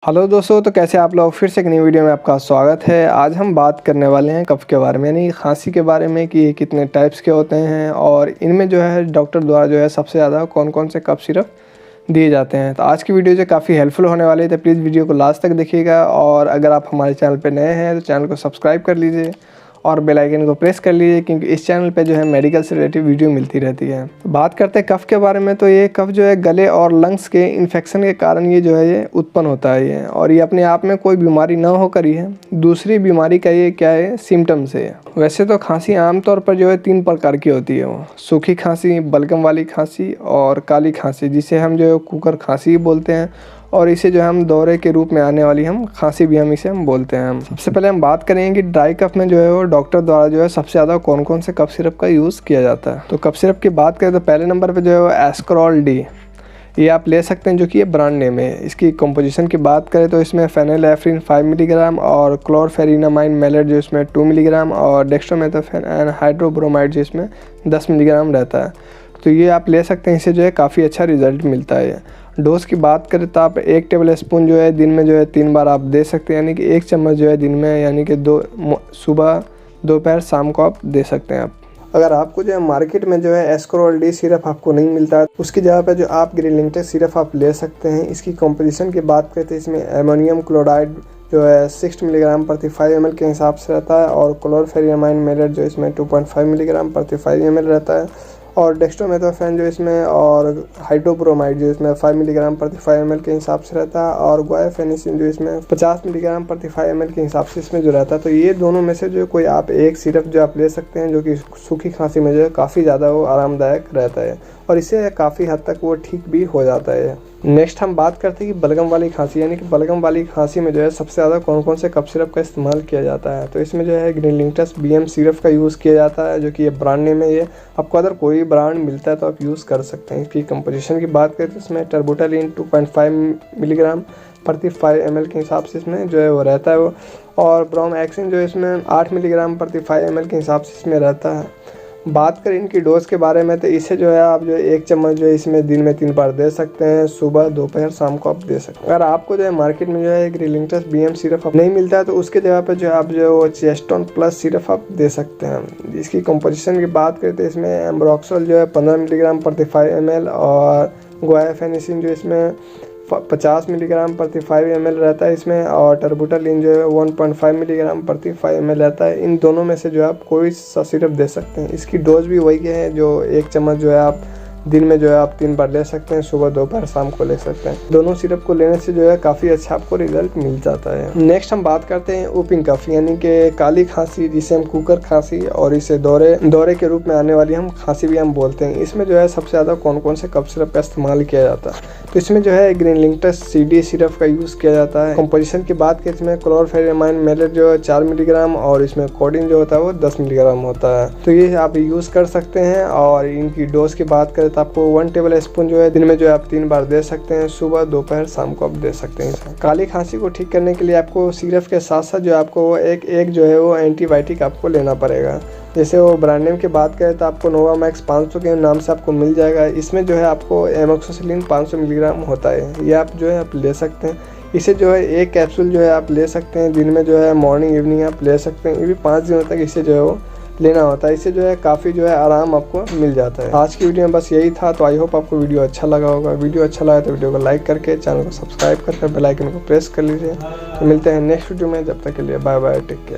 Hello दोस्तों, तो कैसे आप लोग। फिर से एक नई वीडियो में आपका स्वागत है। आज हम बात करने वाले हैं कफ के बारे में, यानी खांसी के बारे में कि ये कितने टाइप्स के होते हैं और इनमें जो है डॉक्टर द्वारा जो है सबसे ज़्यादा कौन कौन से कफ सिरप दिए जाते हैं। तो आज की वीडियो जो काफ़ी हेल्पफुल होने वाली है, तो प्लीज़ वीडियो को लास्ट तक देखिएगा। और अगर आप हमारे चैनल पर नए हैं तो चैनल को सब्सक्राइब कर लीजिए और बेल आइकन को प्रेस कर लीजिए, क्योंकि इस चैनल पे जो है मेडिकल से रिलेटेड वीडियो मिलती रहती है। तो बात करते हैं कफ के बारे में, तो ये कफ जो है गले और लंग्स के इन्फेक्शन के कारण ये जो है ये उत्पन्न होता है ये, और ये अपने आप में कोई बीमारी ना होकर ही है दूसरी बीमारी का ये क्या है सिम्टम्स है। वैसे तो खांसी आमतौर पर जो है 3 प्रकार की होती है, वो सूखी खांसी, बलगम वाली खांसी और काली खांसी, जिसे हम जो है कुकर खांसी बोलते हैं, और इसे जो है हम दौरे के रूप में आने वाली हम खांसी भी हम इसे बोलते हैं। सबसे पहले हम बात करेंगे कि ड्राई कफ में जो है वो डॉक्टर द्वारा जो है सबसे ज़्यादा कौन कौन से कफ सिरप का यूज़ किया जाता है। तो कफ सिरप की बात करें तो पहले नंबर पे जो है वो एस्करॉल डी, ये आप ले सकते हैं, जो कि ये ब्रांड नेम है। इसकी कंपोजिशन की बात करें तो इसमें फेनिलेफ्रिन 5 मिलीग्राम और क्लोरफेरिनामाइन मेलेट जो इसमें 2 मिलीग्राम और डेक्स्ट्रोमेथोफेन एंड हाइड्रोब्रोमाइड जो इसमें 10 मिलीग्राम रहता है। तो ये आप ले सकते हैं, इससे जो है काफ़ी अच्छा रिजल्ट मिलता है। डोज की बात करें तो आप 1 टेबल स्पून जो है दिन में जो है 3 बार आप दे सकते हैं, यानी कि 1 चम्मच जो है दिन में, यानी कि सुबह, दोपहर, शाम को आप दे सकते हैं। आप अगर आपको जो है मार्केट में जो है एस्करॉल डी सिरप आपको नहीं मिलता है, उसकी जगह पे जो आप ग्रिलिंगटेक सिरप आप ले सकते हैं। इसकी कंपोजिशन की बात करें तो इसमें अमोनियम क्लोराइड जो है 60 मिलीग्राम प्रति 5 ml के हिसाब से रहता है, और क्लोरफेरिनामाइन मेलेट जो इसमें 2.5 मिलीग्राम प्रति 5 ml रहता है, और डेक्स्ट्रोमेथोफेन जो इसमें, और हाइड्रोब्रोमाइड जो इसमें 5 मिलीग्राम प्रति 5 ml के हिसाब से रहता है, और ग्वाइफेनेसिन जो इसमें 50 मिलीग्राम प्रति 5 ml के हिसाब से इसमें जो रहता है। तो ये दोनों में से जो कोई आप एक सिरप जो आप ले सकते हैं, जो कि सूखी खांसी में जो है काफ़ी ज़्यादा वो आरामदायक रहता है, और इससे काफ़ी हद तक वो ठीक भी हो जाता है। नेक्स्ट हम बात करते हैं कि बलगम वाली खांसी, यानी कि बलगम वाली खांसी में जो है सबसे ज़्यादा कौन कौन से कफ सिरप का इस्तेमाल किया जाता है। तो इसमें जो है ग्रिलिंगटेक BM सिरप का यूज़ किया जाता है, जो कि ये ब्रांड नेम है। ये आपको अगर कोई ब्रांड मिलता है तो आप यूज़ कर सकते हैं। इसकी कंपोजिशन की बात करें तो इसमें टर्बुटालिन 2.5 मिलीग्राम प्रति 5 ml के हिसाब से इसमें जो है वो रहता है वो, और ब्रोमैक्सिन जो इसमें 8 मिलीग्राम प्रति 5 ml के हिसाब से इसमें रहता है। बात करें इनकी डोज के बारे में, तो इसे जो है आप जो 1 चम्मच जो है इसमें दिन में 3 बार दे सकते हैं, सुबह, दोपहर, शाम को आप दे सकते हैं। अगर आपको जो है मार्केट में जो है ग्रिलिंगटेक BM सिरप नहीं मिलता है, तो उसके जगह पे जो है आप जो है वो चेस्टोन प्लस सिरप आप दे सकते हैं। इसकी कंपोजिशन की बात करें तो इसमें एम्ब्रोक्सोल जो है 15 मिलीग्राम प्रति 5 ml, और ग्वाइफेनेसिन जो इसमें 50 मिलीग्राम प्रति 5 ml रहता है इसमें, और टर्बुटालिन जो है 1.5 मिलीग्राम प्रति 5 ml रहता है। इन दोनों में से जो है आप कोई सा सिरप दे सकते हैं। इसकी डोज भी वही है, जो 1 चम्मच जो है आप दिन में जो है आप 3 बार ले सकते हैं, सुबह, दोपहर, शाम को ले सकते हैं। दोनों सिरप को लेने से जो है काफ़ी अच्छा आपको रिजल्ट मिल जाता है। नेक्स्ट हम बात करते हैं वूपिंग कफ, यानी कि काली खांसी, जिसे हम कुकर खांसी और इसे दौरे के रूप में आने वाली हम खांसी भी हम बोलते हैं। इसमें जो है सबसे ज़्यादा कौन कौन से कफ सिरप का इस्तेमाल किया जाता है। तो इसमें जो है ग्रिलिंगटेक CD सिरप का यूज़ किया जाता है। कंपोजिशन की बात करें इसमें क्लोरफेरिनामाइन मेलेट जो है 4 मिलीग्राम, और इसमें कोडिन जो होता है वो 10 मिलीग्राम होता है। तो ये आप यूज़ कर सकते हैं। और इनकी डोज की बात करें तो आपको 1 टेबल स्पून जो है दिन में जो है आप 3 बार दे सकते हैं, सुबह, दोपहर, शाम को आप दे सकते हैं। काली खांसी को ठीक करने के लिए आपको सिरप के साथ साथ जो आपको एक जो है वो एंटीबायोटिक आपको लेना पड़ेगा। जैसे वो ब्रांड नेम की बात करें तो आपको नोवामैक्स 500 के नाम से आपको मिल जाएगा। इसमें जो है आपको एमोक्सिसिलिन 500 मिलीग्राम होता है, ये आप जो है आप ले सकते हैं। इसे जो है 1 कैप्सूल जो है आप ले सकते हैं दिन में, जो है मॉर्निंग इवनिंग आप ले सकते हैं। ये भी 5 दिनों तक इसे जो है वो लेना होता है। इससे जो है काफ़ी जो है आराम आपको मिल जाता है। आज की वीडियो में बस यही था। तो आई होप आपको वीडियो अच्छा लगा होगा। वीडियो अच्छा लगा तो वीडियो को लाइक करके चैनल को सब्सक्राइब करके बेल आइकन को प्रेस कर लीजिए। तो मिलते हैं नेक्स्ट वीडियो में, जब तक के लिए बाय बाय, टेक केयर।